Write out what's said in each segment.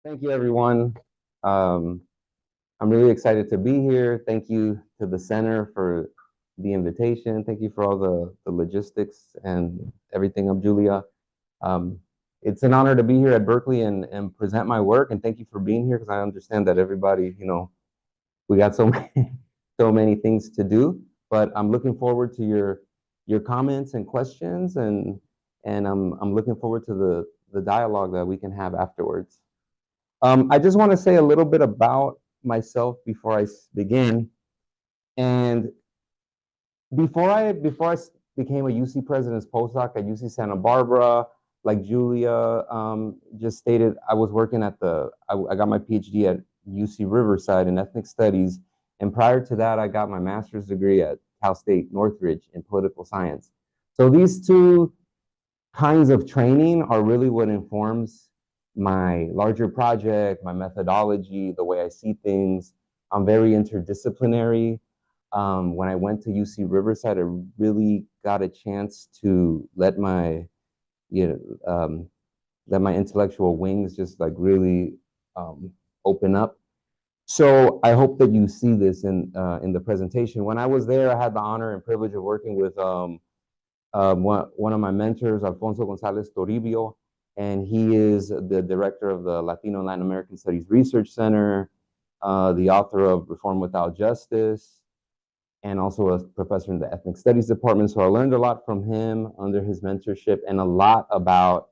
Thank you, everyone. Um, I'm really excited to be here. Thank you to the center for the invitation. Thank you for all the logistics and everything of Julia. Um, it's an honor to be here at Berkeley and present my work. And thank you for being here because I understand that everybody, we got so many, so many things to do. But I'm looking forward to your comments and questions, and I'm looking forward to the dialogue that we can have afterwards. I just want to say a little bit about myself before I begin. And before I became a UC President's postdoc at UC Santa Barbara, like Julia just stated, I was working at I got my PhD at UC Riverside in ethnic studies. And prior to that, I got my master's degree at Cal State Northridge in political science. So these two kinds of training are really what informs my larger project, my methodology, the way I see things. I'm very interdisciplinary. When I went to UC Riverside, I really got a chance to you let my intellectual wings just like really open up. So I hope that you see this in the presentation. When I was there, I had the honor and privilege of working with one of my mentors, Alfonso Gonzalez Toribio, and he is the director of the Latino and Latin American Studies Research Center, the author of Reform Without Justice, and also a professor in the Ethnic Studies Department. So I learned a lot from him under his mentorship and a lot about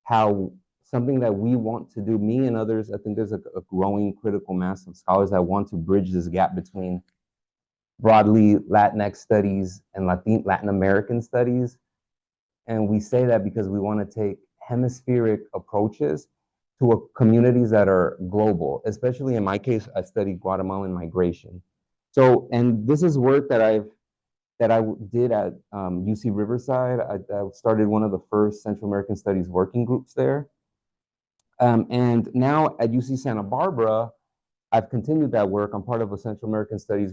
how something that we want to do, me and others, I think there's a growing critical mass of scholars that want to bridge this gap between broadly Latinx studies and Latin American studies. And we say that because we want to take hemispheric approaches to communities that are global. Especially in my case, I studied Guatemalan migration. So, and this is work that I did at UC Riverside. I started one of the first Central American Studies working groups there. And now at UC Santa Barbara, I've continued that work. I'm part of a Central American Studies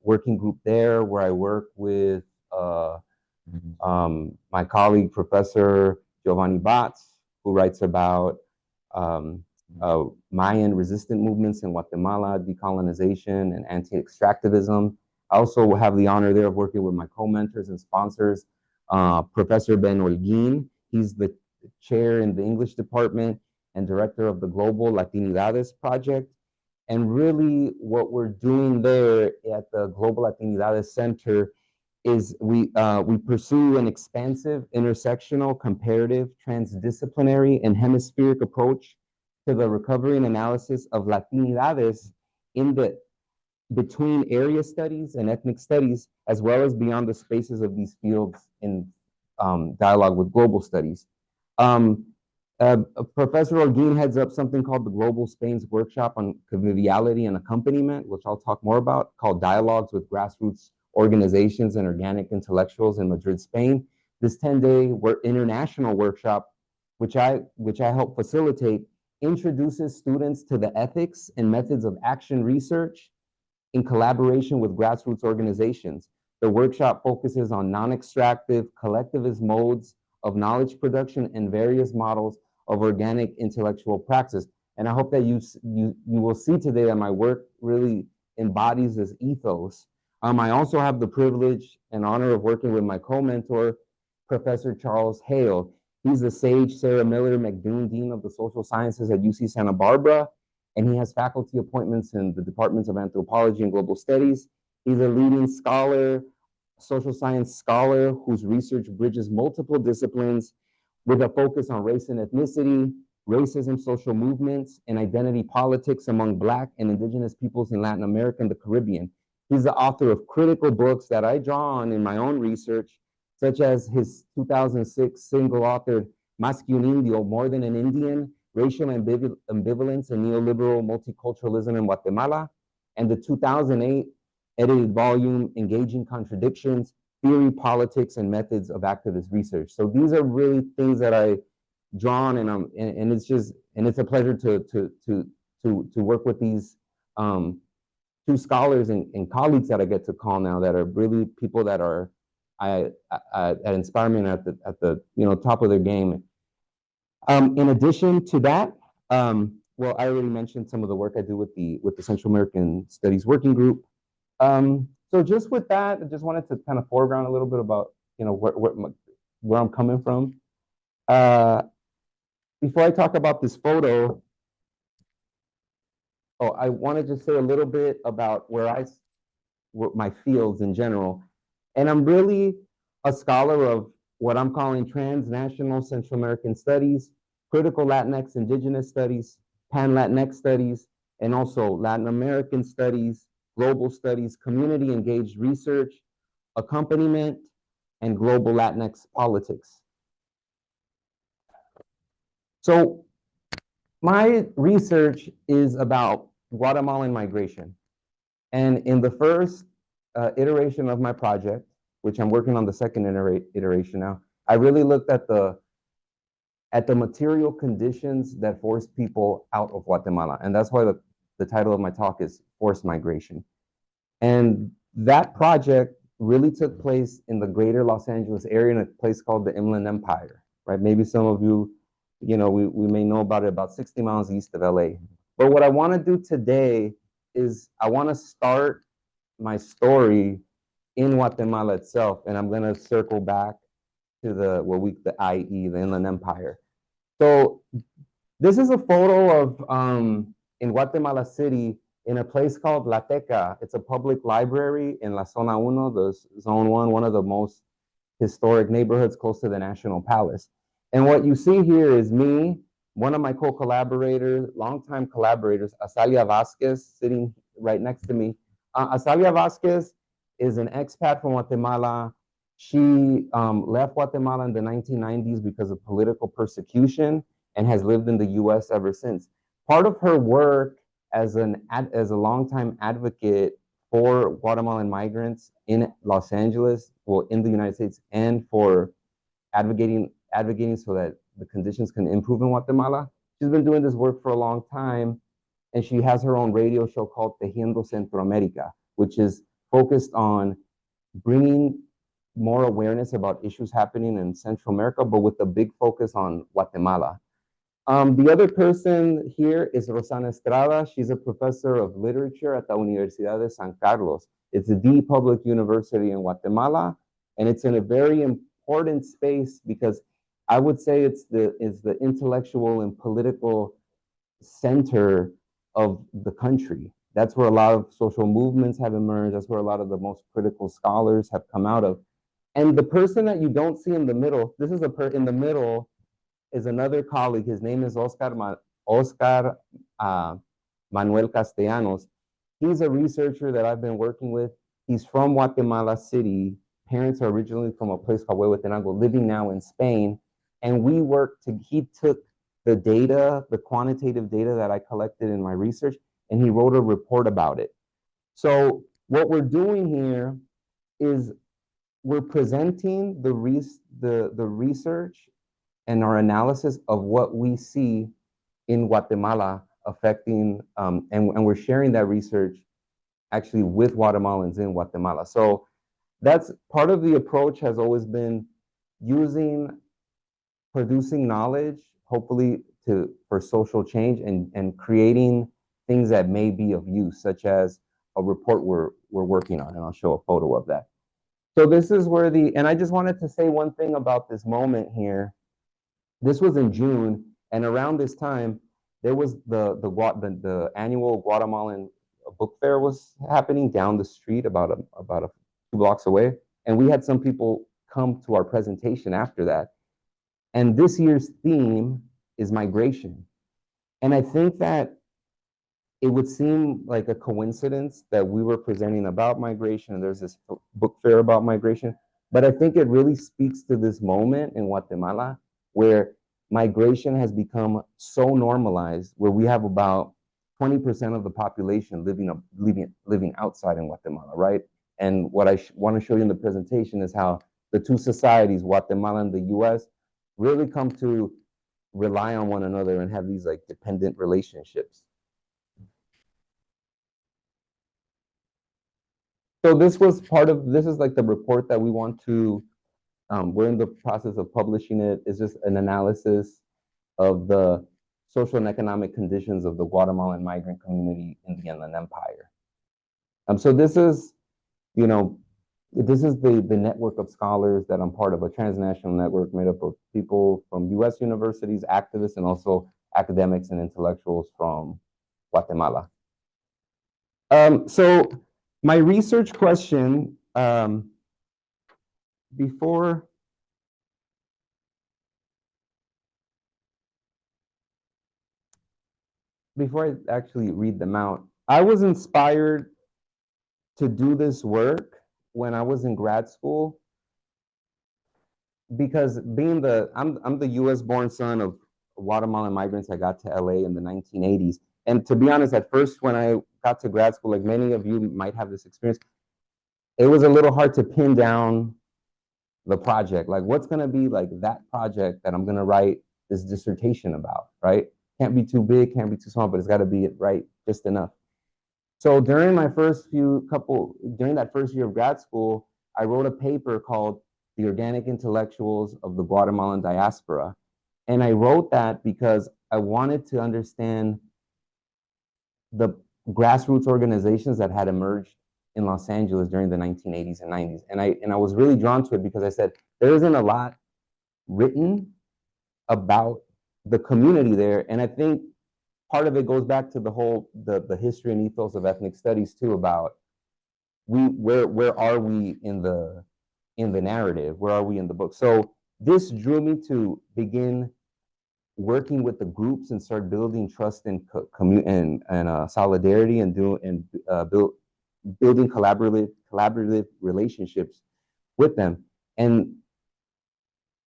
working group there where I work with my colleague, Professor Giovanni Batz, who writes about um, Mayan resistant movements in Guatemala, decolonization, and anti-extractivism. I also have the honor there of working with my co-mentors and sponsors, Professor Ben Holguin. He's the chair in the English department and director of the Global Latinidades Project. And really what we're doing there at the Global Latinidades Center is we pursue an expansive, intersectional, comparative, transdisciplinary, and hemispheric approach to the recovery and analysis of Latinidades in the between area studies and ethnic studies, as well as beyond the spaces of these fields in dialogue with global studies. Um, Professor Holguin heads up something called the Global Spain's Workshop on Conviviality and Accompaniment, which I'll talk more about, called Dialogues with Grassroots Organizations and Organic Intellectuals in Madrid, Spain. This 10-day international workshop, which I help facilitate, introduces students to the ethics and methods of action research in collaboration with grassroots organizations. The workshop focuses on non-extractive, collectivist modes of knowledge production and various models of organic intellectual praxis. And I hope that you will see today that my work really embodies this ethos. I also have the privilege and honor of working with my co-mentor, Professor Charles Hale. He's the Sage Sarah Miller McDoon Dean of the Social Sciences at UC Santa Barbara, and he has faculty appointments in the departments of anthropology and global studies. He's a leading scholar, social science scholar whose research bridges multiple disciplines with a focus on race and ethnicity, racism, social movements, and identity politics among Black and Indigenous peoples in Latin America and the Caribbean. He's the author of critical books that I draw on in my own research, such as his 2006 single-authored Más que un Indio, More Than an Indian, Racial Ambivalence and Neoliberal Multiculturalism in Guatemala, and the 2008 edited volume, Engaging Contradictions, Theory, Politics, and Methods of Activist Research. So these are really things that I drawn, and it's a pleasure to work with these two scholars and colleagues that I get to call now that are really people that are that inspire me at the top of their game. In addition to that, well, I already mentioned some of the work I do with the Central American Studies Working Group. So just with that, I just wanted to kind of foreground a little bit about, where I'm coming from. Before I talk about this photo, I want to just say a little bit about my fields in general. And I'm really a scholar of what I'm calling transnational Central American studies, critical Latinx indigenous studies, pan-Latinx studies, and also Latin American studies, global studies, community engaged research, accompaniment, and global Latinx politics. So my research is about Guatemalan migration. And in the first iteration of my project, which I'm working on the second iteration now, I really looked at the material conditions that forced people out of Guatemala. And that's why the title of my talk is Forced Migration. And that project really took place in the greater Los Angeles area in a place called the Inland Empire, right? Maybe some of you, we may know about it, about 60 miles east of LA. But what I want to do today is I want to start my story in Guatemala itself, and I'm going to circle back to the IE, the Inland Empire. So this is a photo of in Guatemala City in a place called La Teca. It's a public library in La Zona Uno, the Zone 1, one of the most historic neighborhoods close to the National Palace. And what you see here is me, one of my co-collaborators, longtime collaborators, Azalia Vasquez, sitting right next to me. Azalia Vasquez is an expat from Guatemala. She left Guatemala in the 1990s because of political persecution and has lived in the US ever since. Part of her work as a longtime advocate for Guatemalan migrants in Los Angeles, well, in the United States, and for advocating so that the conditions can improve in Guatemala. She's been doing this work for a long time, and she has her own radio show called Tejiendo Centroamérica, which is focused on bringing more awareness about issues happening in Central America, but with a big focus on Guatemala. The other person here is Rosana Estrada. She's a professor of literature at the Universidad de San Carlos. It's the public university in Guatemala, and it's in a very important space because I would say it's the intellectual and political center of the country. That's where a lot of social movements have emerged. That's where a lot of the most critical scholars have come out of. And the person that you don't see in the middle, in the middle is another colleague. His name is Oscar Manuel Castellanos. He's a researcher that I've been working with. He's from Guatemala City. Parents are originally from a place called Huehuetenango, living now in Spain. And he took the data, the quantitative data that I collected in my research, and he wrote a report about it. So what we're doing here is we're presenting the research and our analysis of what we see in Guatemala affecting, and we're sharing that research actually with Guatemalans in Guatemala. So that's part of the approach, has always been producing knowledge, hopefully for social change, and creating things that may be of use, such as a report we're working on, and I'll show a photo of that. So this is where and I just wanted to say one thing about this moment here. This was in June, and around this time, there was the annual Guatemalan book fair was happening down the street, about 2 blocks away, and we had some people come to our presentation after that. And this year's theme is migration, and I think that it would seem like a coincidence that we were presenting about migration, and there's this book fair about migration, but I think it really speaks to this moment in Guatemala where migration has become so normalized, where we have about 20% of the population living outside in Guatemala, right? And what I want to show you in the presentation is how the two societies, Guatemala and the US, really come to rely on one another and have these like dependent relationships. So this is like the report that we want to, we're in the process of publishing it. It's just an analysis of the social and economic conditions of the Guatemalan migrant community in the Inland Empire. So this is, you know, this is the network of scholars that I'm part of, a transnational network made up of people from US universities, activists, and also academics and intellectuals from Guatemala. So my research question, before I actually read them out, I was inspired to do this work when I was in grad school because I'm the US born son of Guatemalan migrants. I got to LA in the 1980s. And to be honest, at first when I got to grad school, like many of you might have this experience, it was a little hard to pin down the project. Like what's gonna be like that project that I'm gonna write this dissertation about, right? Can't be too big, can't be too small, but it's gotta be right just enough. So during that first year of grad school, I wrote a paper called The Organic Intellectuals of the Guatemalan Diaspora. And I wrote that because I wanted to understand the grassroots organizations that had emerged in Los Angeles during the 1980s and 90s. And I was really drawn to it because I said, there isn't a lot written about the community there. And I think part of it goes back to the history and ethos of ethnic studies too, about where are we in the narrative? Where are we in the book? So this drew me to begin working with the groups and start building trust and solidarity and building collaborative relationships with them. And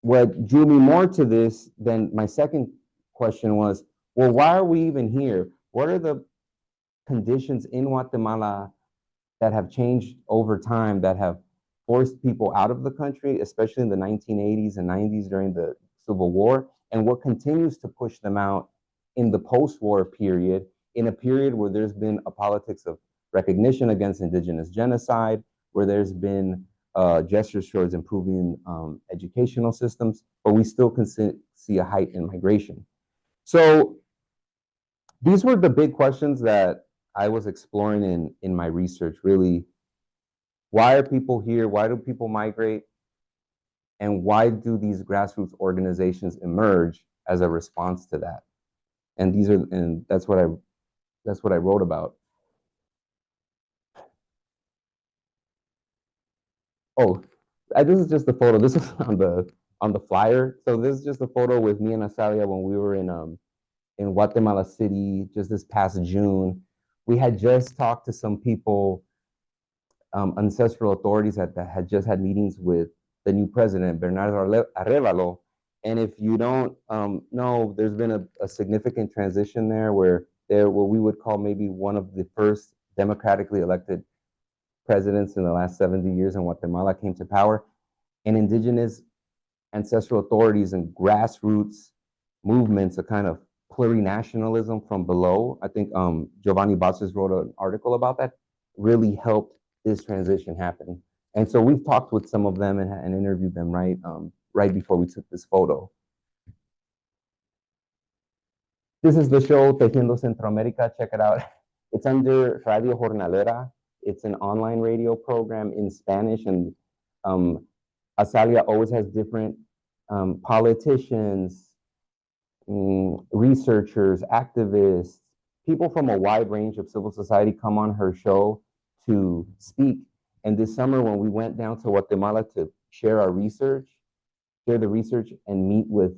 what drew me more to this than my second question was, well, why are we even here? What are the conditions in Guatemala that have changed over time, that have forced people out of the country, especially in the 1980s and 90s during the Civil War, and what continues to push them out in the post-war period, in a period where there's been a politics of recognition against indigenous genocide, where there's been gestures towards improving educational systems, but we still can see a height in migration. So these were the big questions that I was exploring in my research, really. Why are people here? Why do people migrate? And why do these grassroots organizations emerge as a response to that? And that's what I wrote about. Oh, this is just a photo. This is on the flyer. So this is just a photo with me and Azalia when we were in Guatemala City just this past June. We had just talked to some people, ancestral authorities that had just had meetings with the new president, Bernardo Arevalo. And if you don't know, there's been a significant transition there where what we would call maybe one of the first democratically elected presidents in the last 70 years in Guatemala came to power. And indigenous ancestral authorities and grassroots movements, a kind of plurinationalism from below. I think Giovanni Batzes wrote an article about that, really helped this transition happen. And so we've talked with some of them and interviewed them right before we took this photo. This is the show Tejiendo Centroamérica. Check it out. It's under Radio Jornalera. It's an online radio program in Spanish, and Azalia always has different politicians, researchers, activists, people from a wide range of civil society come on her show to speak. And this summer, when we went down to Guatemala to share the research and meet with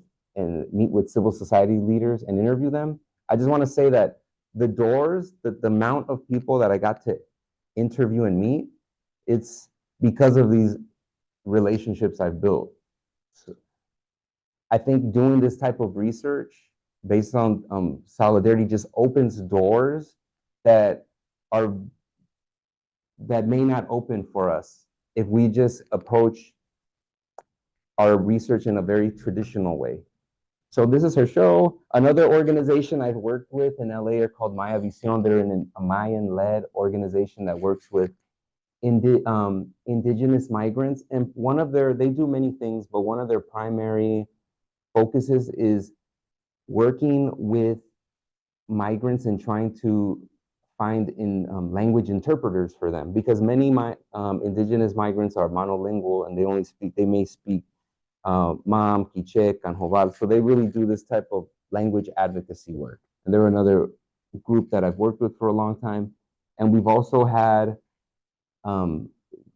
civil society leaders and interview them, I just want to say that the amount of people that I got to interview and meet, it's because of these relationships I've built. So I think doing this type of research based on solidarity just opens doors that may not open for us if we just approach our research in a very traditional way. So this is her show. Another organization I've worked with in LA are called Maya Visión. They're a Mayan-led organization that works with indigenous migrants. And they do many things, but one of their primary focuses is working with migrants and trying to find in language interpreters for them, because many indigenous migrants are monolingual and they may speak Mam, Quiche, Canjoval. So they really do this type of language advocacy work. And they're another group that I've worked with for a long time. And we've also had, through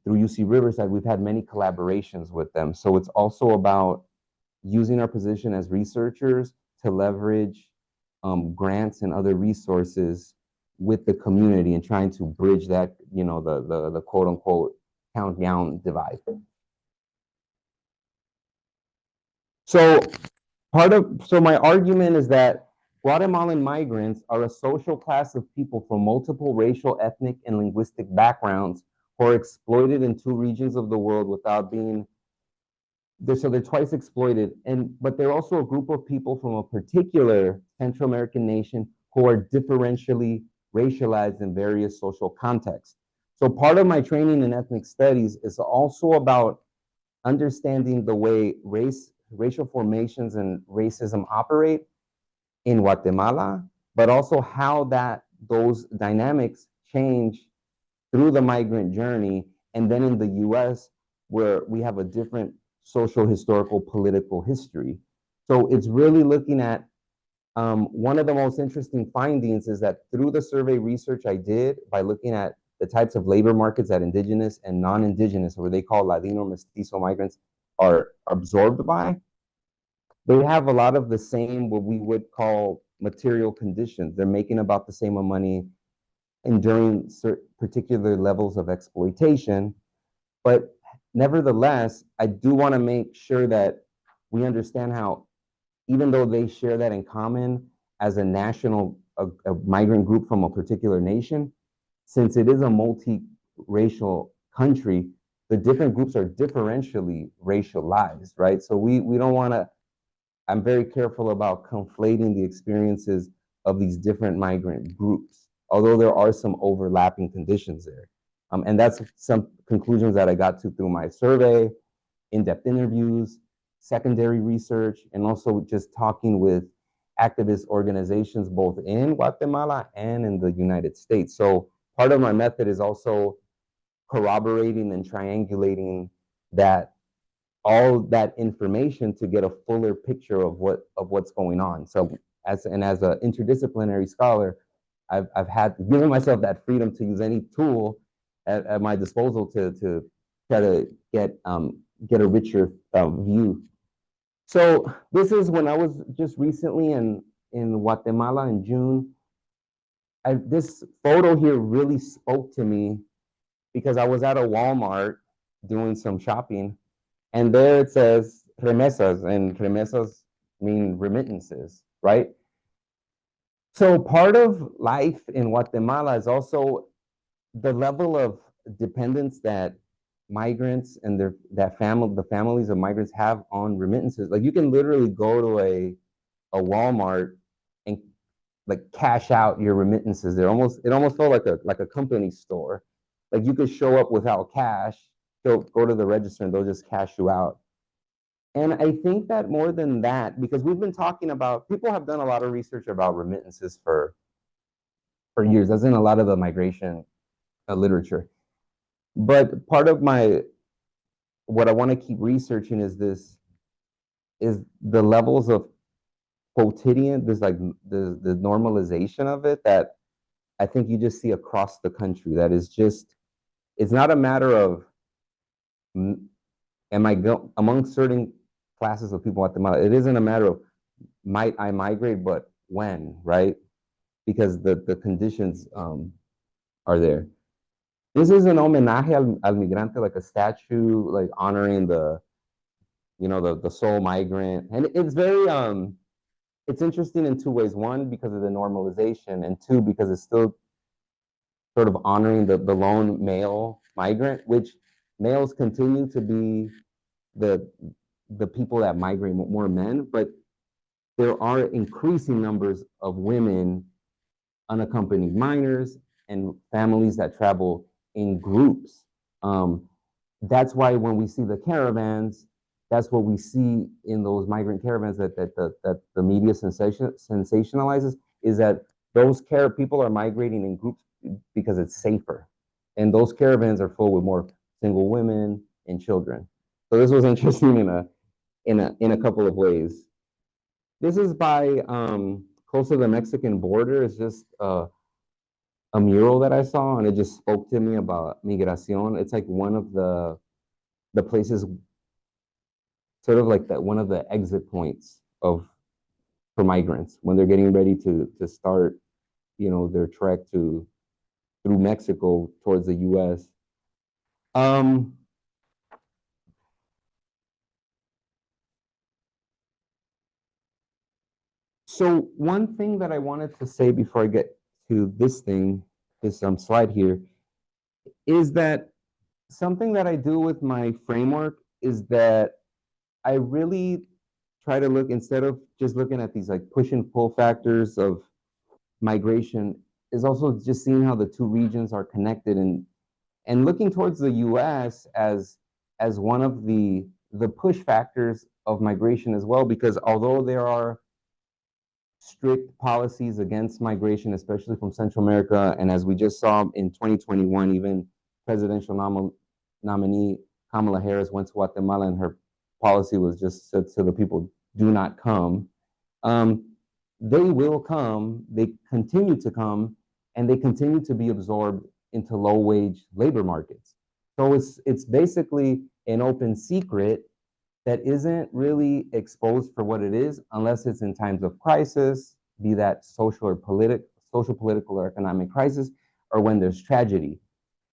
UC Riverside, we've had many collaborations with them. So it's also about using our position as researchers to leverage grants and other resources with the community and trying to bridge that, the quote unquote count-down divide. So my argument is that Guatemalan migrants are a social class of people from multiple racial, ethnic, and linguistic backgrounds who are exploited in two regions of the world without being, so they're twice exploited. But they're also a group of people from a particular Central American nation who are differentially racialized in various social contexts. So part of my training in ethnic studies is also about understanding the way racial formations and racism operate in Guatemala, but also how those dynamics change through the migrant journey, and then in the US, where we have a different social, historical, political history. So it's really looking at, one of the most interesting findings is that through the survey research I did, by looking at the types of labor markets that indigenous and non-indigenous, or they call Latino mestizo migrants, are absorbed by, they have a lot of the same, what we would call material conditions. They're making about the same money, enduring particular levels of exploitation. But nevertheless, I do want to make sure that we understand how, even though they share that in common as a migrant group from a particular nation, since it is a multi-racial country, the different groups are differentially racialized, right? So we don't want to, I'm very careful about conflating the experiences of these different migrant groups, although there are some overlapping conditions there. And that's some conclusions that I got to through my survey, in-depth interviews, secondary research, and also just talking with activist organizations both in Guatemala and in the United States. So part of my method is also corroborating and triangulating all that information to get a fuller picture of what's going on. So as an interdisciplinary scholar, I've had given myself that freedom to use any tool at my disposal to try to get a richer view. So this is when I was just recently in Guatemala in June. This photo here really spoke to me because I was at a Walmart doing some shopping, and there it says remesas, and remesas mean remittances, right? So part of life in Guatemala is also the level of dependence that migrants and the families of migrants have on remittances. Like you can literally go to a Walmart and like cash out your remittances. It almost felt like a company store. Like you could show up without cash, go to the register and they'll just cash you out. And I think that more than that, because we've been talking about, people have done a lot of research about remittances for years, as in a lot of the migration literature. But part of what I want to keep researching is the levels of quotidian, the normalization of it that I think you just see across the country. That is just, it's not a matter of, among certain classes of people in Guatemala, it isn't a matter of might I migrate, but when, right? Because the conditions are there. This is an homenaje al migrante, like a statue, like honoring the soul migrant. And it's very, it's interesting in two ways. One, because of the normalization, and two, because it's still sort of honoring the lone male migrant, which males continue to be the people that migrate, more men, but there are increasing numbers of women, unaccompanied minors, and families that travel in groups. That's why when we see the caravans, that's what we see in those migrant caravans that the media sensationalizes, is that those people are migrating in groups because it's safer, and those caravans are full with more single women and children. So this was interesting in a couple of ways. This is by close to the Mexican border. It's just a mural that I saw, and it just spoke to me about migración. It's like one of the places, sort of like that, one of the exit points of for migrants when they're getting ready to start, you know, their trek to through Mexico towards the U.S. So one thing that I wanted to say before I get to this thing, this slide here, is that something that I do with my framework is that I really try to look, instead of just looking at these like push and pull factors of migration, is also just seeing how the two regions are connected, and looking towards the US as one of the push factors of migration as well, because although there are strict policies against migration, especially from Central America, and as we just saw in 2021, even presidential nominee Kamala Harris went to Guatemala, and her policy was just said to the people, do not come. They will come, they continue to come, and they continue to be absorbed into low-wage labor markets. So it's basically an open secret that isn't really exposed for what it is, unless it's in times of crisis, be that social, political, or economic crisis, or when there's tragedy.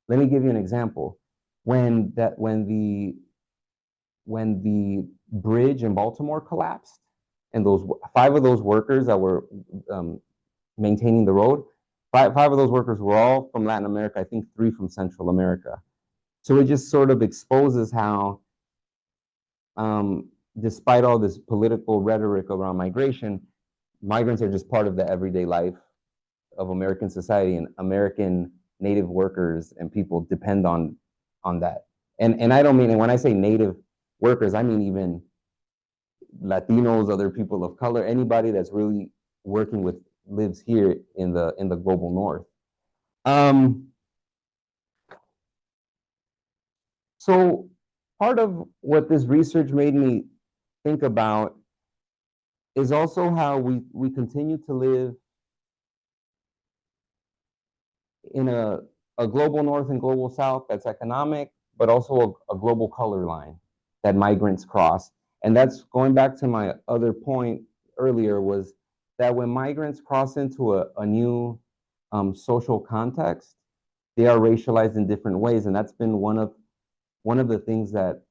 Let me give you an example. When the bridge in Baltimore collapsed, and those 5 of those workers that were maintaining the road, five of those workers were all from Latin America, I think 3 from Central America. So it just sort of exposes how, despite all this political rhetoric around migration, migrants are just part of the everyday life of American society, and American native workers and people depend on that. And I don't mean, and when I say native workers, I mean even Latinos, other people of color, anybody that's really working with, lives here in the global north. So part of what this research made me think about is also how we continue to live in a global north and global south that's economic, but also a global color line that migrants cross. And that's going back to my other point earlier, was that when migrants cross into a new social context, they are racialized in different ways. And that's been one of the things that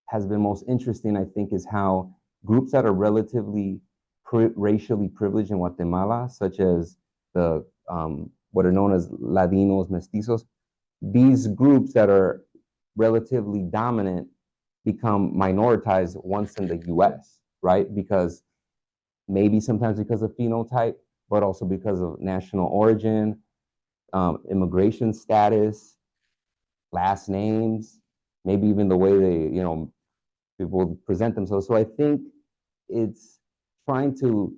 has been most interesting, I think, is how groups that are relatively racially privileged in Guatemala, such as the what are known as Ladinos, Mestizos, these groups that are relatively dominant become minoritized once in the US, right? Because maybe sometimes because of phenotype, but also because of national origin, immigration status, last names, maybe even the way they, you know, people present themselves. So I think it's trying to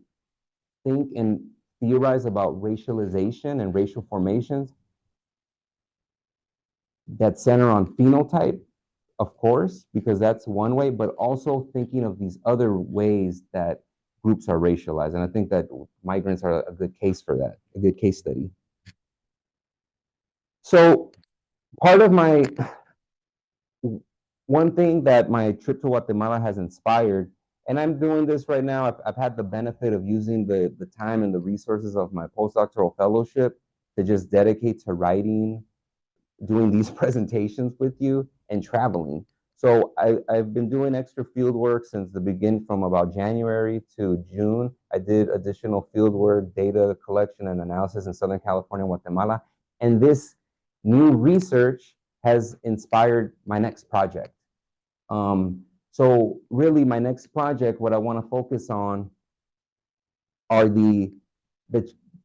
think and theorize about racialization and racial formations that center on phenotype, of course, because that's one way, but also thinking of these other ways that groups are racialized. And I think that migrants are a good case for that, a good case study. So part of one thing that my trip to Guatemala has inspired, and I'm doing this right now, I've had the benefit of using the time and the resources of my postdoctoral fellowship to just dedicate to writing, doing these presentations with you, and traveling. So I've been doing extra field work since the beginning, from about January to June. I did additional field work, data collection and analysis in Southern California and Guatemala. And this new research has inspired my next project. So really my next project, what I want to focus on are the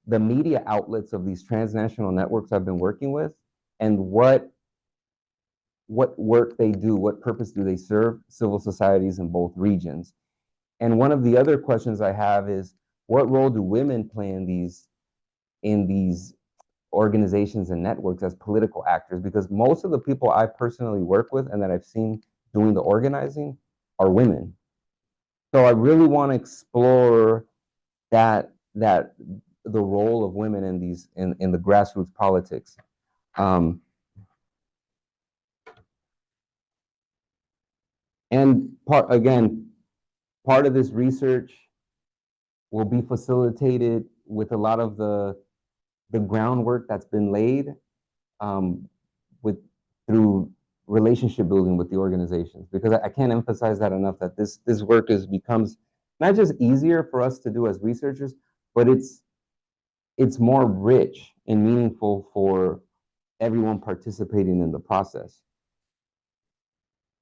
media outlets of these transnational networks I've been working with, and what what work they do, what purpose do they serve civil societies in both regions. And one of the other questions I have is, what role do women play in these organizations and networks as political actors? Because most of the people I personally work with and that I've seen doing the organizing are women. So I really want to explore that the role of women in these in the grassroots politics. And part of this research will be facilitated with a lot of the groundwork that's been laid with through relationship building with the organizations, because I can't emphasize that enough, that this work becomes not just easier for us to do as researchers, but it's more rich and meaningful for everyone participating in the process.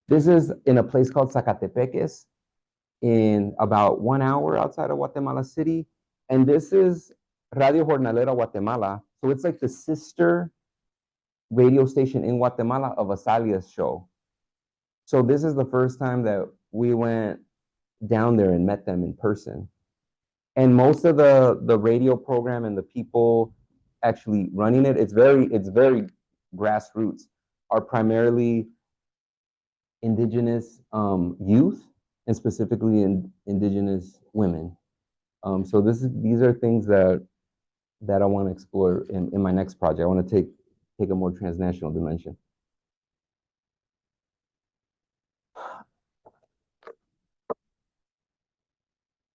This is in a place called Zacatepeques, in about 1 hour outside of Guatemala City. And this is Radio Jornalera Guatemala. So it's like the sister radio station in Guatemala of Azalea's show. So this is the first time that we went down there and met them in person. And most of the radio program and the people actually running it, it's very grassroots, are primarily indigenous youth, and specifically indigenous women. So these are things that I want to explore in my next project. I want to take a more transnational dimension.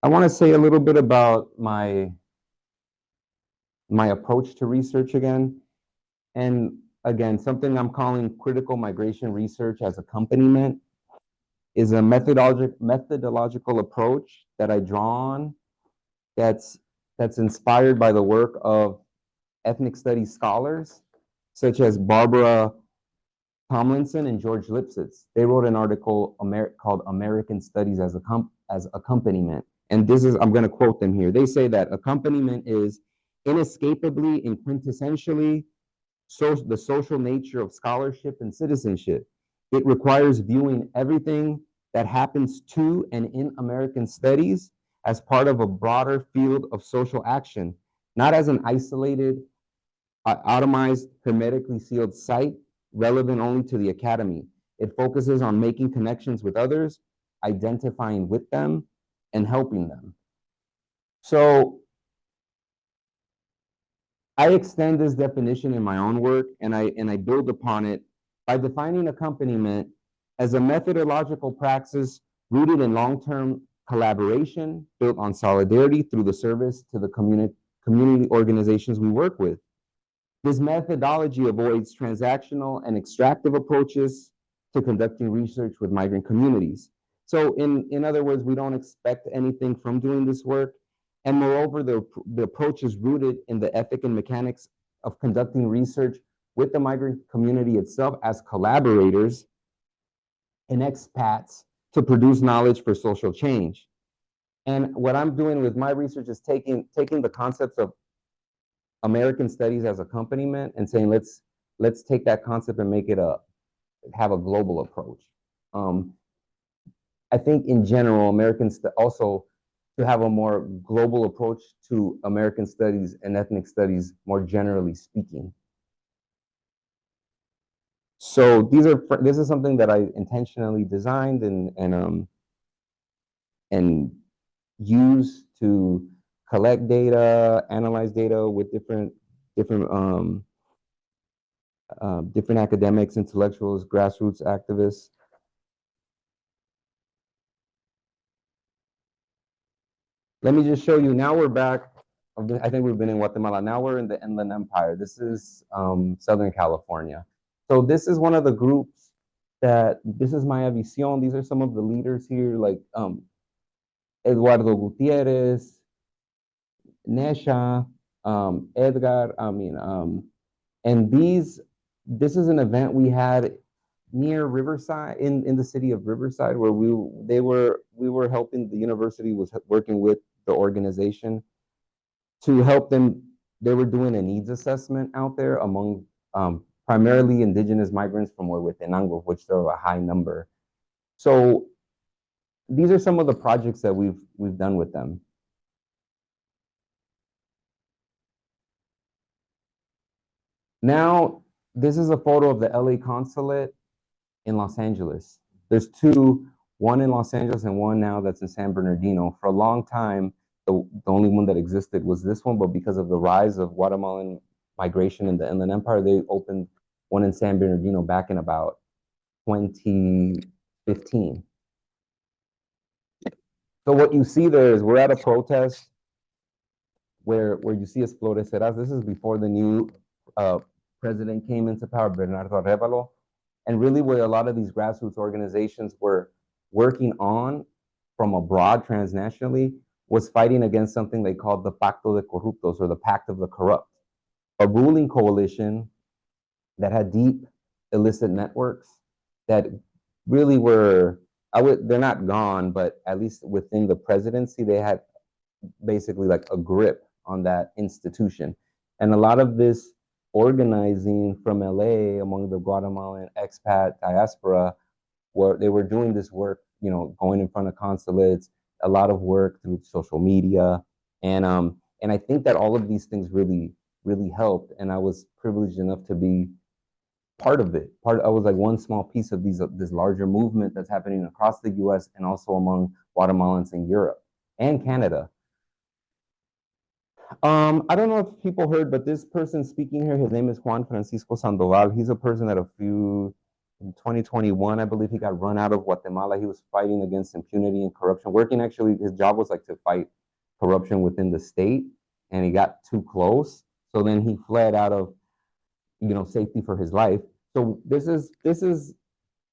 I want to say a little bit about my approach to research again. And again, something I'm calling critical migration research as accompaniment is a methodological approach that I draw on that's inspired by the work of ethnic studies scholars such as Barbara Tomlinson and George Lipsitz. They wrote an article called American Studies as Accompaniment. And this is, I'm going to quote them here. They say that accompaniment is inescapably and quintessentially the social nature of scholarship and citizenship. It requires viewing everything that happens to and in American studies as part of a broader field of social action, not as an isolated, atomized, hermetically sealed site relevant only to the academy. It focuses on making connections with others, identifying with them, and helping them. So I extend this definition in my own work, and I build upon it by defining accompaniment as a methodological praxis rooted in long-term collaboration, built on solidarity through the service to the community organizations we work with. This methodology avoids transactional and extractive approaches to conducting research with migrant communities. So in other words, we don't expect anything from doing this work. And moreover, the approach is rooted in the ethic and mechanics of conducting research with the migrant community itself as collaborators and expats to produce knowledge for social change. And what I'm doing with my research is taking the concepts of American studies as accompaniment and saying, let's take that concept and make it have a global approach. I think in general, Americans also to have a more global approach to American studies and ethnic studies, more generally speaking. So this is something that I intentionally designed and use to collect data, analyze data with different academics, intellectuals, grassroots activists. Let me just show you. Now we're back. I think we've been in Guatemala. Now we're in the Inland Empire. This is Southern California. So this is one of the groups this is Maya Visión. These are some of the leaders here, like Eduardo Gutierrez, Nesha, Edgar, and this is an event we had near Riverside, in the city of Riverside, where we were helping, the university was working with the organization to help them. They were doing a needs assessment out there among primarily indigenous migrants from Huehuetenango, which there are a high number. So these are some of the projects that we've done with them. Now, this is a photo of the LA consulate in Los Angeles. There's two, one in Los Angeles and one now that's in San Bernardino. For a long time, the only one that existed was this one, but because of the rise of Guatemalan migration in the Inland Empire, they opened one in San Bernardino back in about 2015. So what you see there is we're at a protest where you see Esploreceras. This is before the new president came into power, Bernardo Arévalo. And really what a lot of these grassroots organizations were working on from abroad transnationally was fighting against something they called the Pacto de Corruptos, or the Pact of the Corrupt, a ruling coalition that had deep illicit networks that really were, they're not gone, but at least within the presidency, they had basically like a grip on that institution. And a lot of this organizing from LA among the Guatemalan expat diaspora, where they were doing this work, you know, going in front of consulates, a lot of work through social media. And I think that all of these things really helped. And I was privileged enough to be part of it. I was like one small piece of this larger movement that's happening across the US and also among Guatemalans in Europe and Canada. I don't know if people heard, but this person speaking here, his name is Juan Francisco Sandoval. He's a person that in 2021, I believe he got run out of Guatemala. He was fighting against impunity and corruption, working actually, his job was like to fight corruption within the state, and he got too close. So then he fled out of, you know, safety for his life. So this is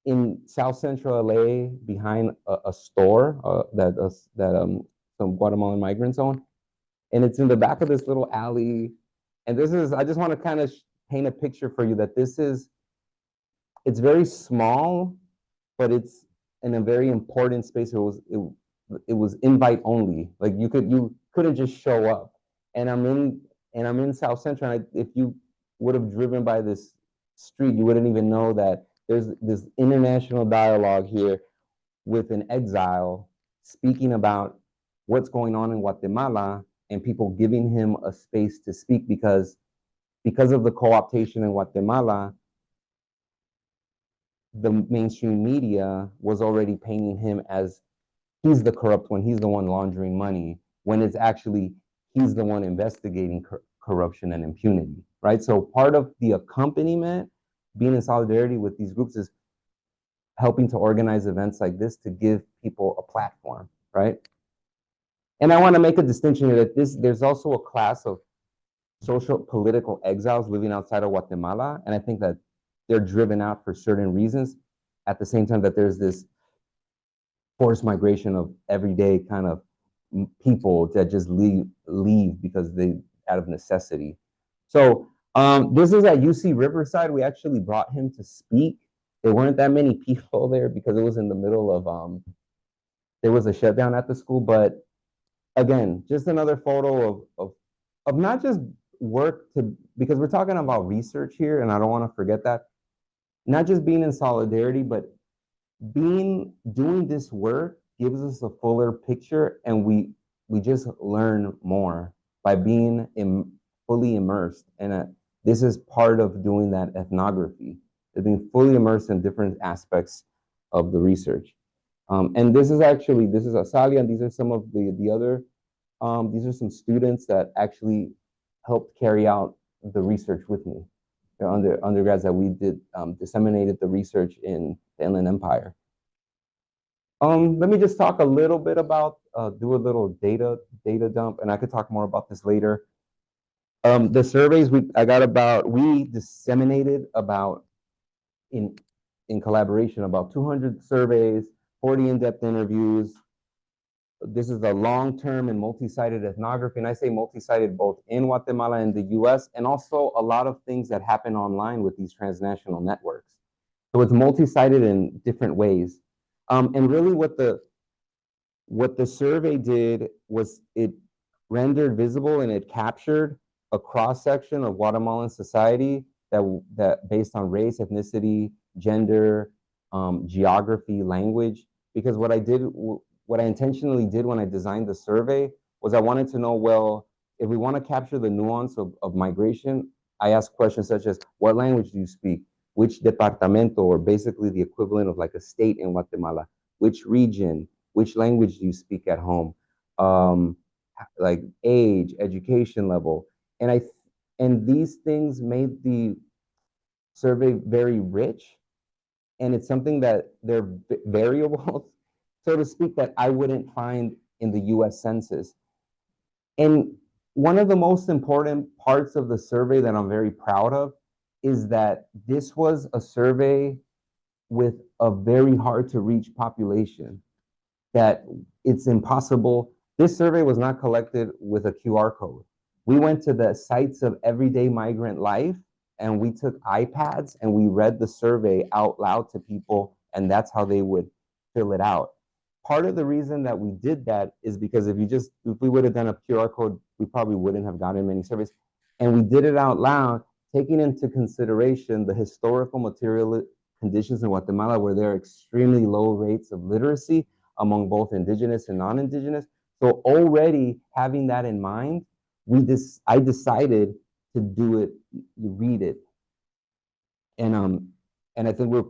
in South Central LA behind a store that some Guatemalan migrants own. And it's in the back of this little alley. And this is, I just want to kind of paint a picture for you that it's very small, but it's in a very important space. It was invite only. Like you couldn't just show up. And I'm in South Central. And if you would have driven by this street, you wouldn't even know that there's this international dialogue here with an exile speaking about what's going on in Guatemala, and people giving him a space to speak because of the co-optation in Guatemala, the mainstream media was already painting him as he's the corrupt one, he's the one laundering money, when it's actually he's the one investigating corruption and impunity, right? So part of the accompaniment, being in solidarity with these groups, is helping to organize events like this to give people a platform, right? And I want to make a distinction here that there's also a class of social political exiles living outside of Guatemala, and I think that they're driven out for certain reasons. At the same time that there's this forced migration of everyday kind of people that just leave because out of necessity. So this is at UC Riverside. We actually brought him to speak. There weren't that many people there because it was in the middle of there was a shutdown at the school, but again, just another photo of not just work because we're talking about research here, and I don't want to forget that. Not just being in solidarity, but doing this work gives us a fuller picture, and we just learn more by being fully immersed. And this is part of doing that ethnography, being fully immersed in different aspects of the research. And this is Asalia, and these are some of the other, these are some students that actually helped carry out the research with me. They're undergrads that we did, disseminated the research in the Inland Empire. Let me just talk a little bit about, do a little data dump, and I could talk more about this later. The surveys we disseminated about, in collaboration, about 200 surveys, 40 in-depth interviews. This is a long-term and multi-sided ethnography, and I say multi-sided both in Guatemala and the US, and also a lot of things that happen online with these transnational networks. So it's multi-sided in different ways. And really what the survey did was it rendered visible and it captured a cross-section of Guatemalan society that based on race, ethnicity, gender, geography, language. Because what I intentionally did when I designed the survey was I wanted to know, well, if we want to capture the nuance of migration, I asked questions such as, what language do you speak? Which departamento, or basically the equivalent of like a state in Guatemala? Which region? Which language do you speak at home? Like age, education level. And these things made the survey very rich, and it's something that they're variables, so to speak, that I wouldn't find in the US Census. And one of the most important parts of the survey that I'm very proud of is that this was a survey with a very hard to reach population, that it's impossible. This survey was not collected with a QR code. We went to the sites of everyday migrant life, and we took iPads and we read the survey out loud to people, and that's how they would fill it out. Part of the reason that we did that is because if we would have done a QR code, we probably wouldn't have gotten many surveys. And we did it out loud, taking into consideration the historical material conditions in Guatemala, where there are extremely low rates of literacy among both indigenous and non-indigenous. So already having that in mind, I decided to do it, read it, and I think we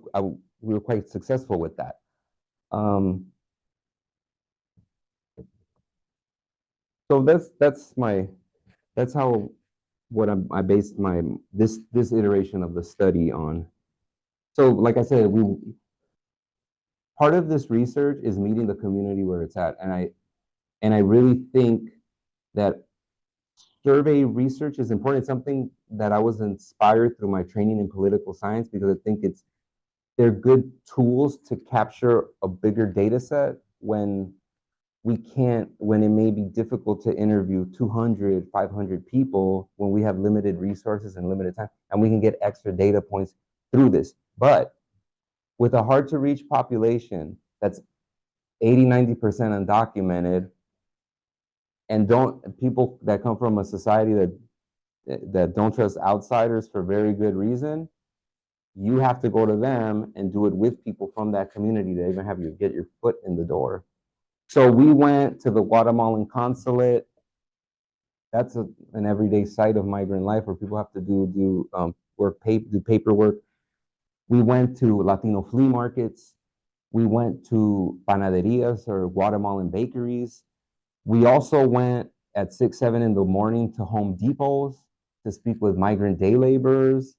were quite successful with that. So that's how I based this iteration of the study on. So like I said, part of this research is meeting the community where it's at, and I really think that survey research is important. It's something that I was inspired through my training in political science, because I think they're good tools to capture a bigger data set when it may be difficult to interview 200, 500 people when we have limited resources and limited time, and we can get extra data points through this. But with a hard to reach population that's 80, 90% undocumented, and people that come from a society that don't trust outsiders for very good reason, you have to go to them and do it with people from that community to even have you get your foot in the door. So we went to the Guatemalan consulate. That's an everyday site of migrant life where people have to do paperwork. We went to Latino flea markets. We went to panaderias, or Guatemalan bakeries. We also went at 6, 7 in the morning to Home Depots to speak with migrant day laborers.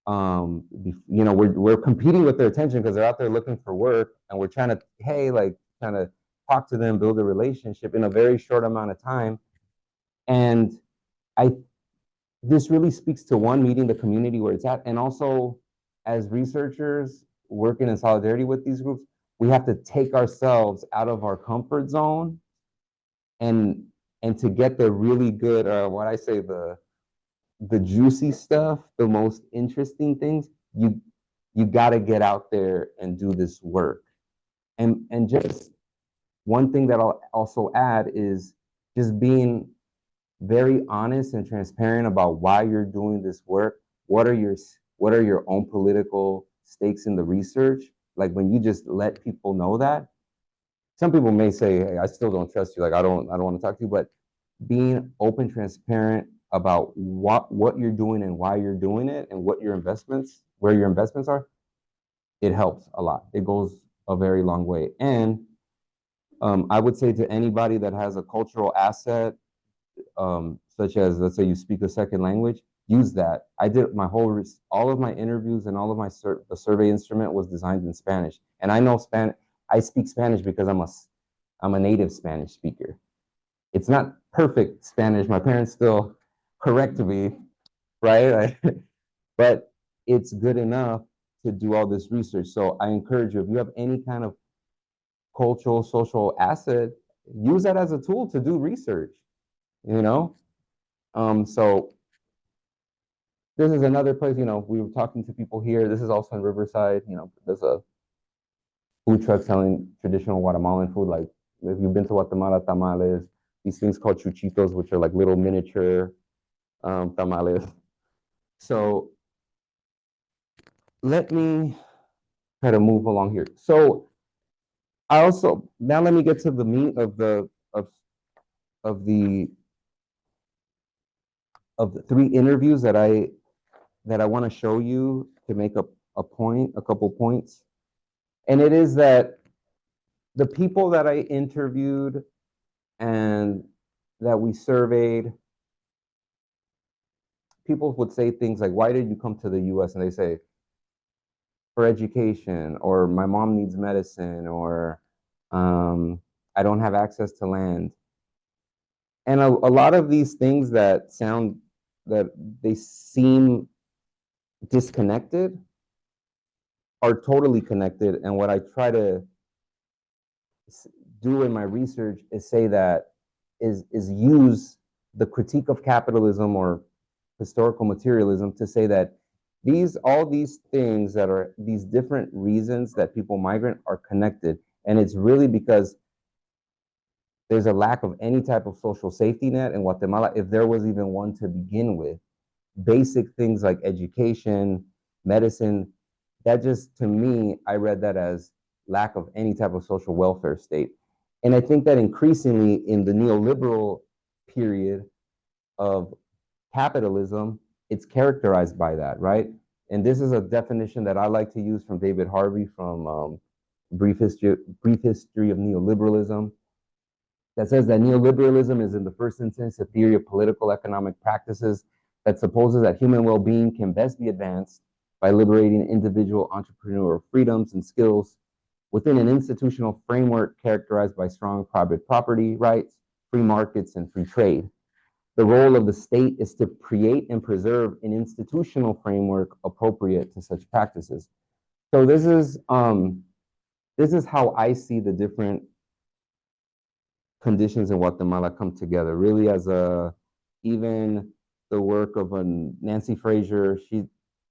We're competing with their attention because they're out there looking for work, and we're trying to talk to them, build a relationship in a very short amount of time. And this really speaks to meeting the community where it's at, and also as researchers working in solidarity with these groups, we have to take ourselves out of our comfort zone, and to get the really good, the juicy stuff, the most interesting things, you got to get out there and do this work. And just one thing that I'll also add is just being very honest and transparent about why you're doing this work. What are your own political stakes in the research? Like, when you just let people know that, some people may say, hey, I still don't trust you. Like, I don't want to talk to you. But being open, transparent about what you're doing and why you're doing it, and where your investments are, it helps a lot. It goes a very long way. And I would say to anybody that has a cultural asset, such as, let's say you speak a second language, use that. I did all of my interviews and all of the survey instrument was designed in Spanish. And I know Spanish. I speak Spanish because I'm a native Spanish speaker. It's not perfect Spanish. My parents still correct me, right? But it's good enough to do all this research. So I encourage you, if you have any kind of cultural, social asset, use that as a tool to do research, So this is another place, we were talking to people here. This is also in Riverside, there's a food truck selling traditional Guatemalan food. Like, if you've been to Guatemala, tamales, these things called chuchitos, which are like little miniature tamales. So let me try to move along here. So I also, now let me get to the meat of of the of the three interviews that I want to show you to make a point, a couple points. And it is that the people that I interviewed and that we surveyed, people would say things like, why did you come to the US? And they say, for education, or my mom needs medicine, or I don't have access to land. And a lot of these things that sound, that they seem disconnected, are totally connected. And what I try to do in my research is say that is use the critique of capitalism or historical materialism to say that all these things that are these different reasons that people migrate are connected. And it's really because there's a lack of any type of social safety net in Guatemala, if there was even one to begin with. Basic things like education, medicine, that just, to me, I read that as lack of any type of social welfare state. And I think that increasingly in the neoliberal period of capitalism, it's characterized by that, right? And this is a definition that I like to use from David Harvey from Brief History of Neoliberalism, that says that neoliberalism is, in the first instance, a theory of political economic practices that supposes that human well-being can best be advanced by liberating individual entrepreneurial freedoms and skills within an institutional framework characterized by strong private property rights, free markets, and free trade. The role of the state is to create and preserve an institutional framework appropriate to such practices. So this is how I see the different conditions in Guatemala come together, really as even the work of Nancy Fraser.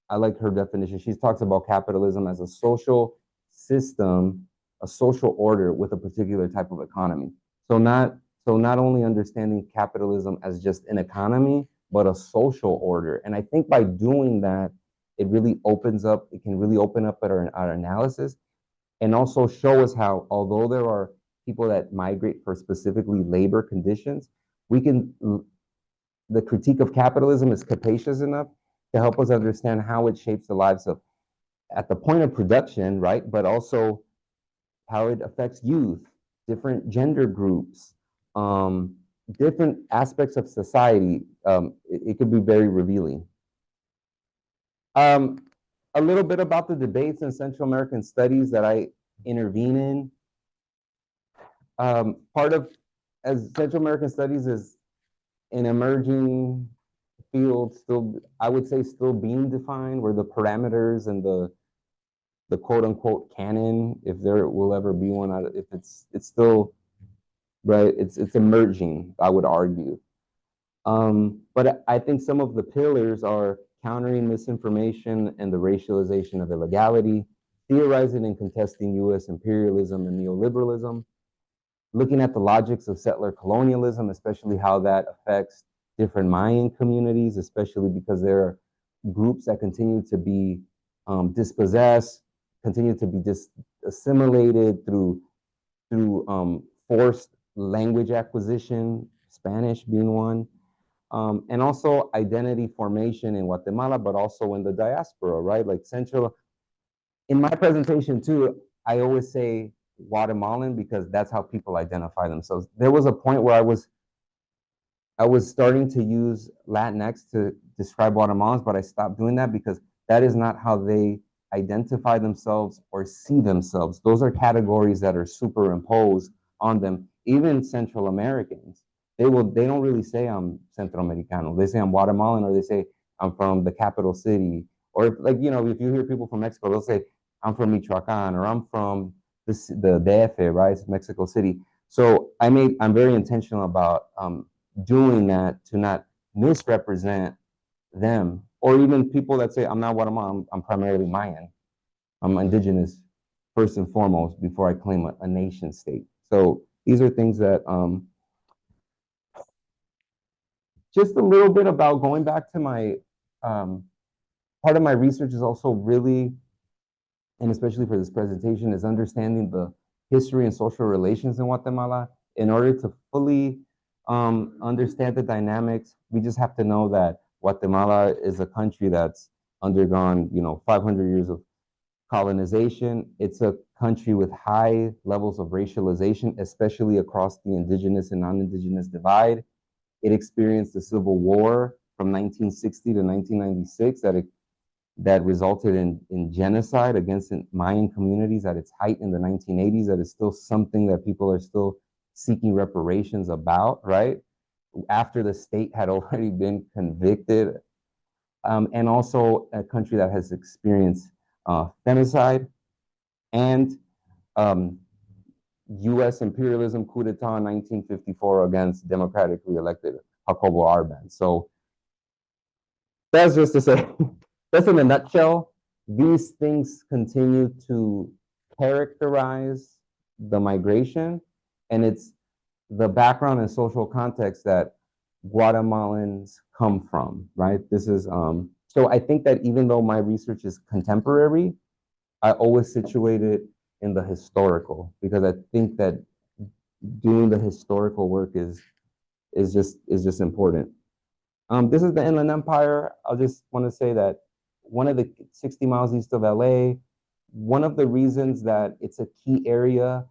I like her definition. She talks about capitalism as a social system, a social order with a particular type of economy. So not only understanding capitalism as just an economy, but a social order. And I think by doing that, it can really open up our analysis, and also show us how, although there are people that migrate for specifically labor conditions, the critique of capitalism is capacious enough to help us understand how it shapes the lives of, at the point of production, right? But also how it affects youth, different gender groups, different aspects of society. It could be very revealing. Um, a little bit about the debates in Central American studies that I intervene in. Part of, as Central American studies is an emerging field, still, I would say, still being defined, where the parameters and the quote unquote canon, if there will ever be one, if it's still, right, it's emerging, I would argue. But I think some of the pillars are countering misinformation and the racialization of illegality, theorizing and contesting US imperialism and neoliberalism, looking at the logics of settler colonialism, especially how that affects different Mayan communities, especially because there are groups that continue to be dispossessed, continue to be assimilated through forced language acquisition, Spanish being one, and also identity formation in Guatemala, but also in the diaspora, right? Like in my presentation too, I always say Guatemalan because that's how people identify themselves. There was a point where I was starting to use Latinx to describe Guatemalans, but I stopped doing that because that is not how they identify themselves or see themselves. Those are categories that are superimposed on them. Even Central Americans, they don't really say I'm Centro Americano. They say I'm Guatemalan, or they say I'm from the capital city. Or if, like, if you hear people from Mexico, they'll say I'm from Michoacan, or I'm from the DF, right? It's Mexico City. So I'm very intentional about doing that to not misrepresent them, or even people that say I'm not Guatemalan, I'm primarily Mayan, I'm indigenous first and foremost before I claim a nation state. So these are things that just a little bit about going back to my part of my research is also really and especially for this presentation, is understanding the history and social relations in Guatemala. In order to fully understand the dynamics, we just have to know that Guatemala is a country that's undergone, 500 years of colonization. It's a country with high levels of racialization, especially across the indigenous and non-indigenous divide. It experienced a civil war from 1960 to 1996 that resulted in genocide against Mayan communities at its height in the 1980s. That is still something that people are still seeking reparations about, right? After the state had already been convicted. And also a country that has experienced femicide and U.S. imperialism coup d'etat in 1954 against democratically elected Jacobo Arbenz. So that's just to say, that's in a nutshell. These things continue to characterize the migration, and it's the background and social context that Guatemalans come from, right? This is, so I think that even though my research is contemporary, I always situate it in the historical, because I think that doing the historical work is just important. This is the Inland Empire. I just want to say that one of the 60 miles east of LA, one of the reasons that it's a key area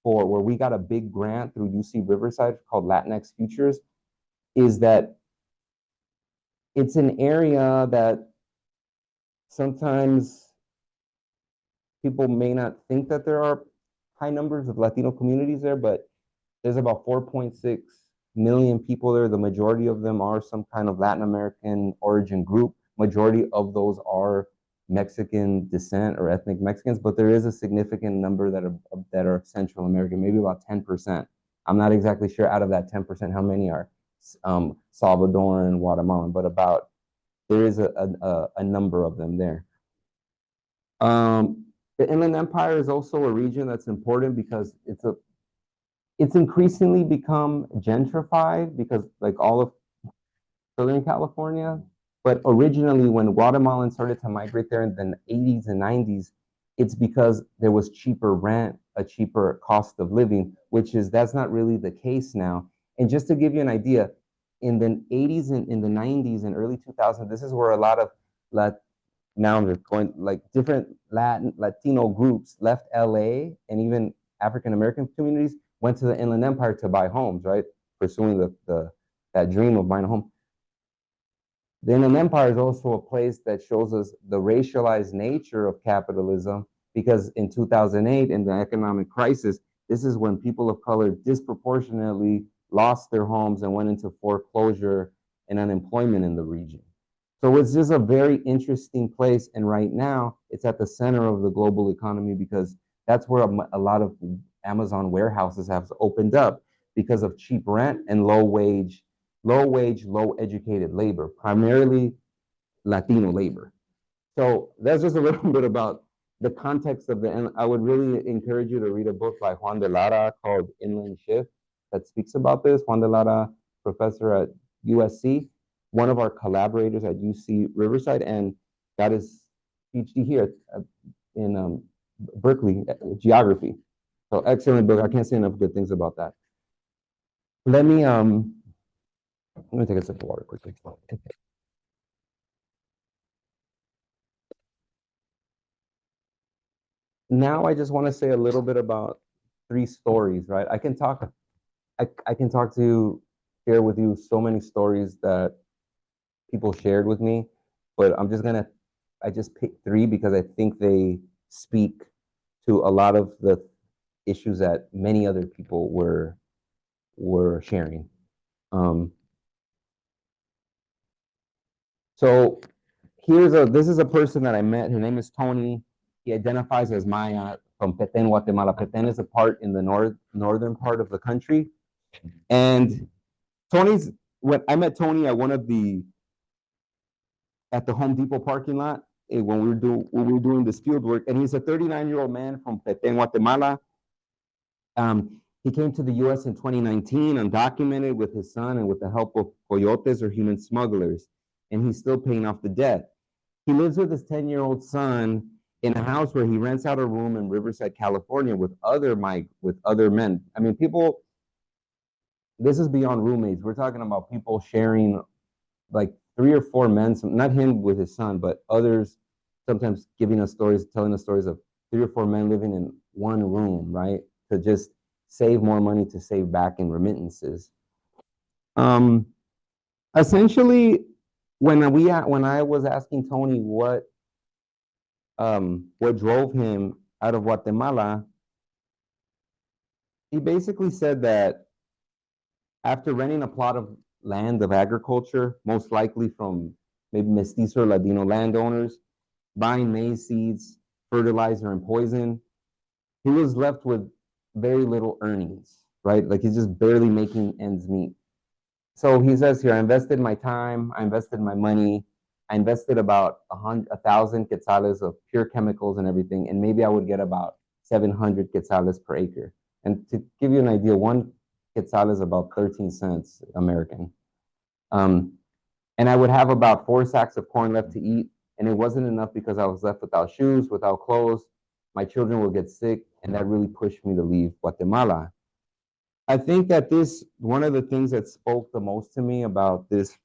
for where we got a big grant through UC Riverside called Latinx Futures is that it's an area that sometimes people may not think that there are high numbers of Latino communities there, but there's about 4.6 million people there. The majority of them are some kind of Latin American origin group. Majority of those are Mexican descent or ethnic Mexicans, but there is a significant number that are Central American, maybe about 10%. I'm not exactly sure out of that 10% how many are Salvadoran, Guatemalan, but there is a number of them there. The Inland Empire is also a region that's important because it's increasingly become gentrified, because like all of Southern California, but originally when Guatemalans started to migrate there in the 80s and 90s, it's because there was cheaper rent, a cheaper cost of living, that's not really the case now. And just to give you an idea, in the 80s and in the 90s and early 2000s, this is where a lot of now they're going like different Latino groups left LA, and even African American communities went to the Inland Empire to buy homes, right? Pursuing that dream of buying a home. The Inland Empire is also a place that shows us the racialized nature of capitalism, because in 2008, in the economic crisis, this is when people of color disproportionately lost their homes and went into foreclosure and unemployment in the region. So it's just a very interesting place. And right now, it's at the center of the global economy, because that's where a lot of Amazon warehouses have opened up because of cheap rent and low wage, low educated labor, primarily Latino labor. So that's just a little bit about the context of and I would really encourage you to read a book by Juan de Lara called Inland Shift that speaks about this. Juan de Lara, professor at USC, one of our collaborators at UC Riverside, and got his PhD here in Berkeley, geography. So excellent book. I can't say enough good things about that. Let me take a sip of water quickly. Now I just want to say a little bit about 3 stories, right? I can talk to share with you so many stories that people shared with me, but I just picked 3 because I think they speak to a lot of the issues that many other people were sharing. So this is a person that I met. Her name is Tony. He identifies as Maya from Petén, Guatemala. Petén is a part in the northern part of the country. And when I met Tony at the Home Depot parking lot when we were doing this field work, and he's a 39-year-old man from Petén, Guatemala. He came to the U.S. in 2019, undocumented, with his son and with the help of coyotes or human smugglers, and he's still paying off the debt. He lives with his 10-year-old son in a house where he rents out a room in Riverside, California, with other men. I mean, people. This is beyond roommates. We're talking about people sharing like 3 or 4 men. Not him with his son, but others. Sometimes giving us stories, telling us stories of 3 or 4 men living in one room, right? To just save more money to save back in remittances. Um, Essentially, when I was asking Tony what drove him out of Guatemala, he basically said that after renting a plot of land of agriculture, most likely from maybe mestizo or Latino landowners, buying maize seeds, fertilizer, and poison, he was left with very little earnings, right? Like he's just barely making ends meet. So he says here, I invested my time, I invested my money, I invested about 1,000 quetzales of pure chemicals and everything, and maybe I would get about 700 quetzales per acre. And to give you an idea, one quetzal is about 13 cents American. And I would have about 4 sacks of corn left to eat, and it wasn't enough because I was left without shoes, without clothes. My children will get sick, and that really pushed me to leave Guatemala. I think that one of the things that spoke the most to me about this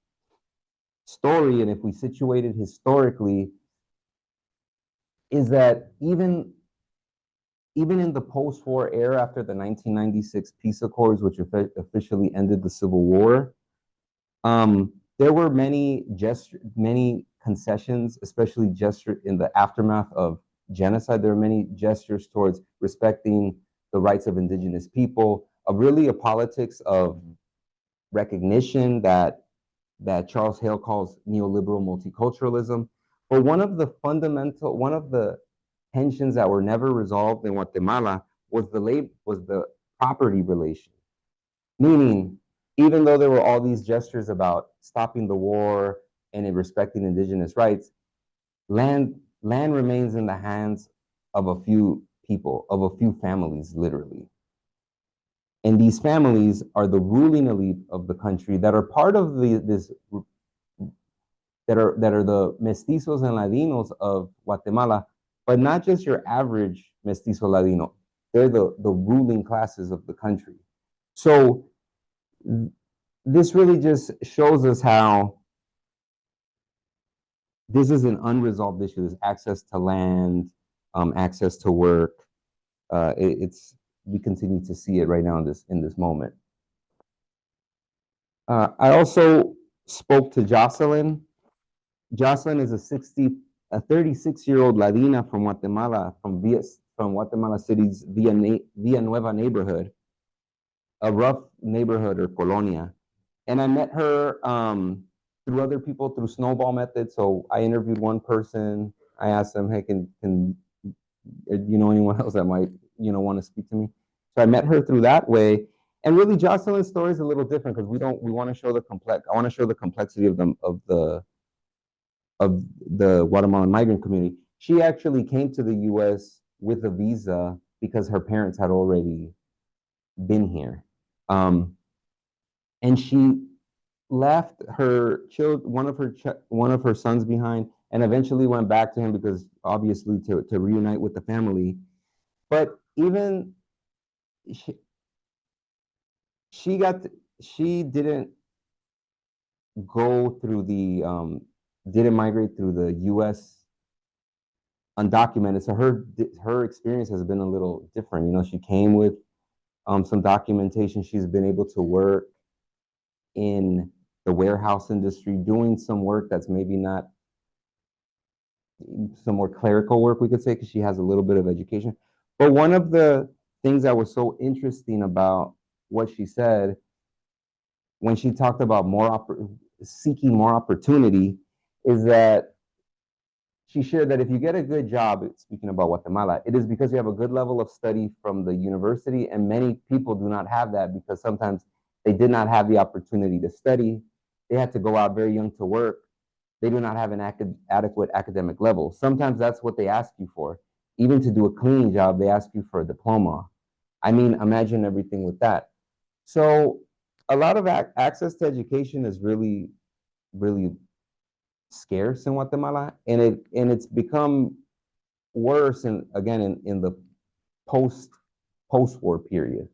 story, and if we situate it historically, is that even in the post-war era, after the 1996 peace accords, which officially ended the Civil War, there were many concessions, especially in the aftermath of genocide. There were many gestures towards respecting the rights of indigenous people, of really a politics of recognition that Charles Hale calls neoliberal multiculturalism. But one of the tensions that were never resolved in Guatemala was the property relation. Meaning, even though there were all these gestures about stopping the war and in respecting indigenous rights, land remains in the hands of a few people, of a few families, literally. And these families are the ruling elite of the country that are part of that are the mestizos and Ladinos of Guatemala, but not just your average mestizo Ladino. They're the ruling classes of the country. So this really just shows us how this is an unresolved issue. There's access to land, access to work. We continue to see it right now in this moment. I also spoke to Jocelyn. Jocelyn is a 36-year-old Latina from Guatemala, from Guatemala City's Villanueva neighborhood, a rough neighborhood or colonia. And I met her through other people, through snowball method. So I interviewed one person. I asked them, hey, can you know anyone else that might want to speak to me? So I met her through that way. And really, Jocelyn's story is a little different because we want to show I want to show the complexity of the Guatemalan migrant community. She actually came to the U.S. with a visa because her parents had already been here. And she left one of her sons behind, and eventually went back to him because obviously to reunite with the family. But even she didn't go through didn't migrate through the U.S. undocumented. So her experience has been a little different. She came with some documentation. She's been able to work in the warehouse industry, doing some work that's maybe not some more clerical work, we could say, because she has a little bit of education. But one of the things that was so interesting about what she said when she talked about seeking more opportunity is that she shared that if you get a good job, speaking about Guatemala, it is because you have a good level of study from the university, and many people do not have that because sometimes they did not have the opportunity to study. They had to go out very young to work. They do not have an adequate academic level. Sometimes that's what they ask you for. Even to do a cleaning job, they ask you for a diploma. I mean, imagine everything with that. So a lot of access to education is really, really scarce in Guatemala, and it's become worse in the post-war period.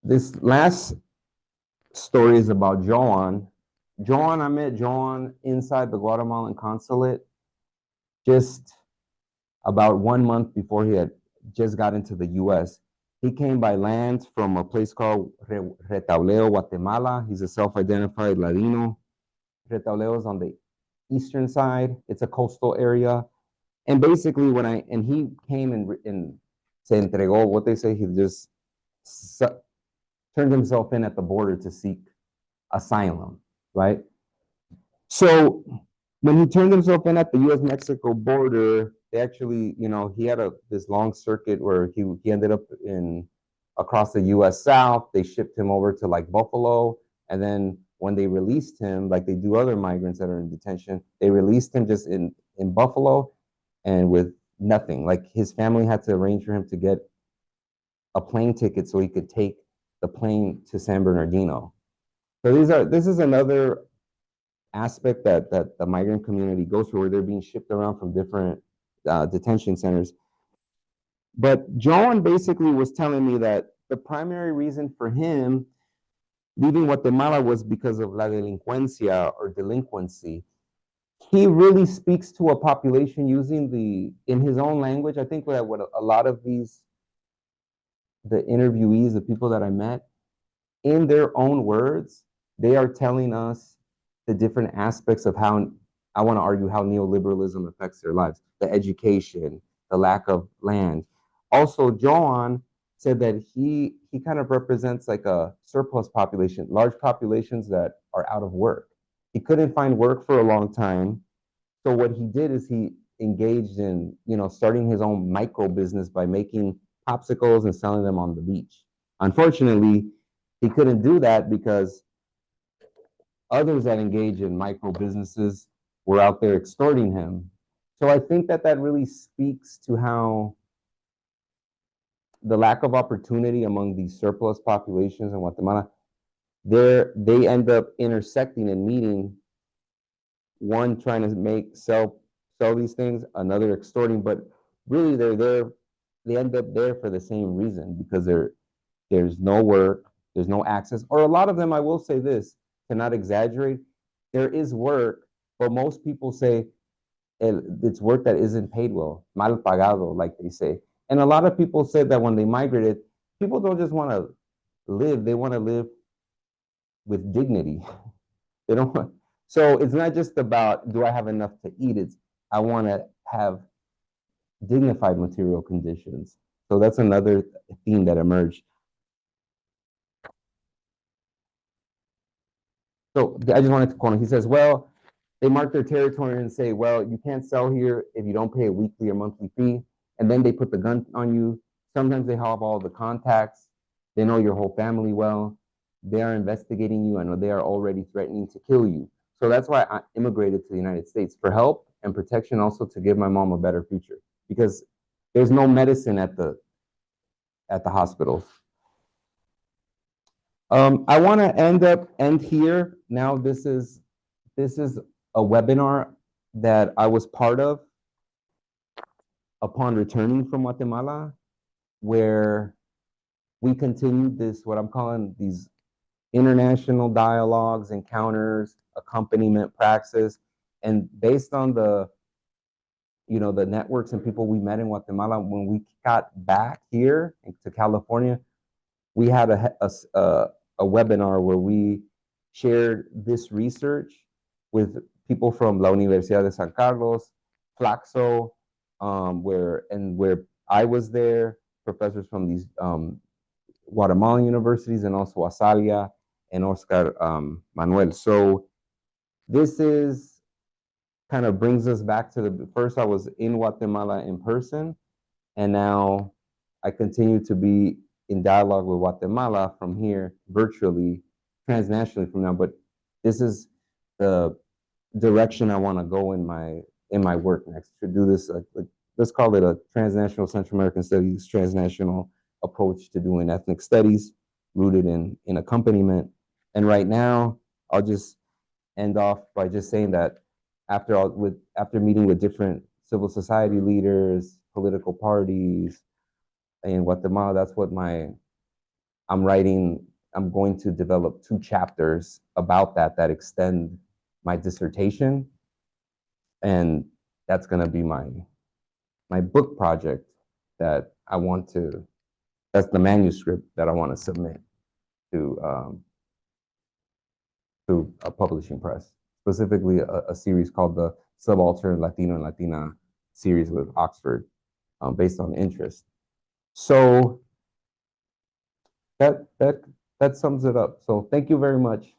This last story is about Joan. I met Joan inside the Guatemalan consulate just about 1 month before he had just got into the US. He came by land from a place called Retauleo, Guatemala. He's a self-identified Ladino. Retauleo is on the eastern side. It's a coastal area. And basically he came and se entregó, what they say, he just turned himself in at the border to seek asylum, right? So when he turned himself in at the U.S.-Mexico border, they actually, he had this long circuit where he ended up across the U.S. South. They shipped him over to like Buffalo, and then when they released him, like they do other migrants that are in detention, they released him just in Buffalo, and with nothing. Like his family had to arrange for him to get a plane ticket so he could take the plane to San Bernardino. So this is another aspect that the migrant community goes through, where they're being shipped around from different detention centers. But John basically was telling me that the primary reason for him leaving Guatemala was because of la delincuencia, or delinquency. He really speaks to a population using in his own language. I think that what a lot of the interviewees, the people that I met, in their own words, they are telling us the different aspects of how, I want to argue, how neoliberalism affects their lives. The education, the lack of land. Also, Joan said that he kind of represents like a surplus population, large populations that are out of work. He couldn't find work for a long time. So what he did is he engaged in, starting his own micro business by making popsicles and selling them on the beach. Unfortunately, he couldn't do that because others that engage in micro businesses were out there extorting him. So I think that really speaks to how the lack of opportunity among these surplus populations in Guatemala, they end up intersecting and meeting, one trying to sell these things, another extorting, but really they end up there for the same reason, because there's no work, there's no access, or a lot of them, I will say this, to not exaggerate, there is work, but most people say it's work that isn't paid well, mal pagado, like they say. And a lot of people said that when they migrated, people don't just want to live, they want to live with dignity. They don't want, so it's not just about, do I have enough to eat? It's, I want to have dignified material conditions. So that's another theme that emerged. So I just wanted to quote him. He says, well, they mark their territory and say, well, you can't sell here if you don't pay a weekly or monthly fee. And then they put the gun on you. Sometimes they have all the contacts. They know your whole family well. They are investigating you, and they are already threatening to kill you. So that's why I immigrated to the United States, for help and protection, also to give my mom a better future, because there's no medicine at the hospitals. I want to end here. Now, this is a webinar that I was part of upon returning from Guatemala, where we continued this, what I'm calling these international dialogues, encounters, accompaniment praxis. And based on the networks and people we met in Guatemala, when we got back here to California, we had a webinar where we shared this research with people from La Universidad de San Carlos, Flaxo, where I was there, professors from these Guatemalan universities, and also Asalia and Oscar Manuel. So this is kind of brings us back to first I was in Guatemala in person, and now I continue to be in dialogue with Guatemala from here virtually, transnationally from now. But this is the direction I want to go in my work next, to do this, let's call it a transnational Central American studies, transnational approach to doing ethnic studies. rooted in accompaniment. And right now, I'll just end off by just saying that after meeting with different civil society leaders, political parties in Guatemala, that's what I'm writing. I'm going to develop 2 chapters about that extend my dissertation, and that's going to be my book project that I want to. That's the manuscript that I want to submit to a publishing press, specifically a series called the Subaltern Latino and Latina series with Oxford, based on interest. So that sums it up. So thank you very much.